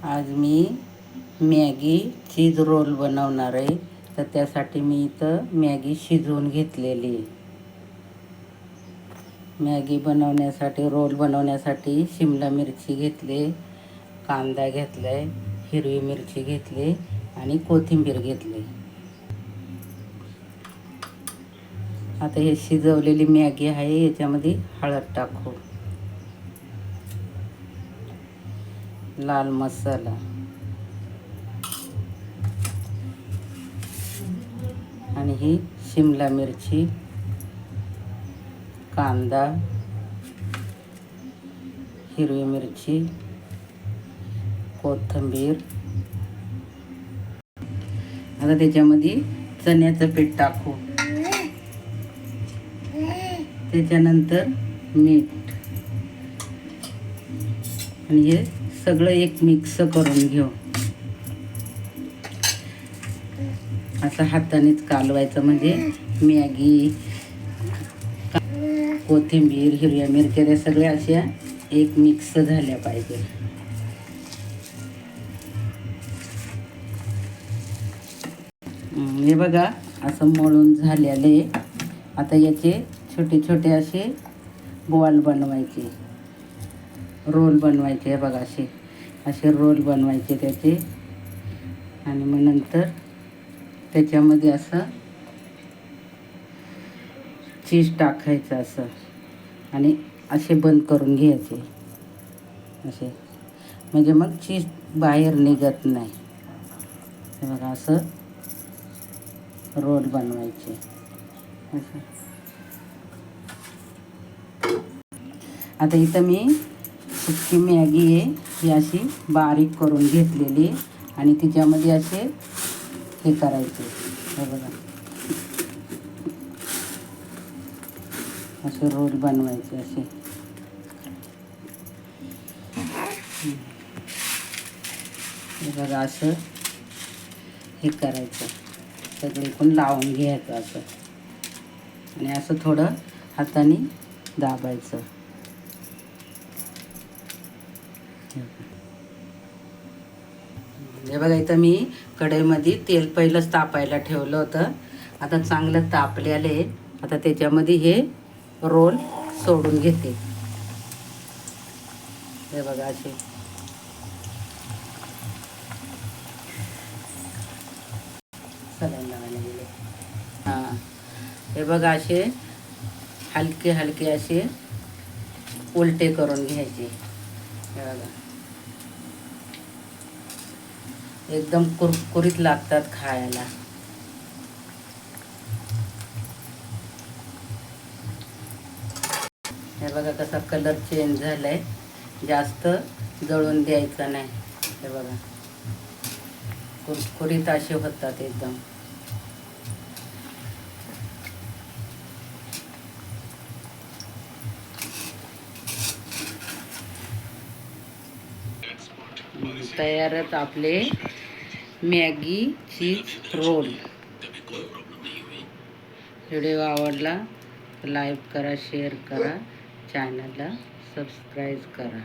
आज मी मॅगी चीज रोल बनवणार आहे. तर त्यासाठी मी इथं मॅगी शिजवून घेतलेली आहे. मॅगी बनवण्यासाठी, रोल बनवण्यासाठी शिमला मिरची घेतली, कांदा घेतला आहे, हिरवी मिरची घेतली आणि कोथिंबीर घेतली. आता हे शिजवलेली मॅगी आहे, याच्यामध्ये हळद टाकू, लाल मसाला आणि ही शिमला मिरची, कांदा, हिरवी मिरची, कोथिंबीर. आता त्याच्यामध्ये चण्याचं पीठ टाकू, त्याच्यानंतर मीठ आणि हे सगळं एक मिक्स करून घेऊ. असं हातानेच कालवायचं, म्हणजे मॅगी, कोथिंबीर, हिरव्या मिरच्या त्या सगळ्या अशा एक मिक्स झाल्या पाहिजे. हे बघा असं मळून झालेले. आता याचे छोटे छोटे असे बॉल बनवायचे, रोल बनवायचे. हे बघा असे असे रोल बनवायचे त्याचे. आणि मग नंतर त्याच्यामध्ये असं चीज टाकायचं असं, आणि असे बंद करून घ्यायचे असे, म्हणजे मग चीज बाहेर निघत नाही. हे बघा असं रोल बनवायचे असं. आता इथं मी सुकी मॅगी आहे ही अशी बारीक करून घेतलेली, आणि तिच्यामध्ये असे हे करायचे. हे बघा असे रोल बनवायचे असे. हे बघा असं हे करायचं, सगळे पण लावून घ्यायचं असं, आणि असं थोडं हाताने दाबायचं. हे बघा इथं मी कढईमध्ये तेल पहिलंच तापायला ठेवलं होतं. आता चांगलं तापलेले. आता त्याच्यामध्ये हे रोल सोडून घेते. हे बघा असे सलाईन लावायला गेले. हां, हे बघा असे हलके हलके असे उलटे करून घ्यायचे. हे बघा एकदम कुरकुरीत लागतात खायला. हे बघा कसा कलर चेंज झालाय, जास्त जळून द्यायचा नाही. हे बघा कुरकुरीत असे होतात एकदम. तयारच आपले मॅगी चीज रोल. व्हिडिओ आवडला तर लाईक करा, शेअर करा, चॅनलला सबस्क्राईब करा.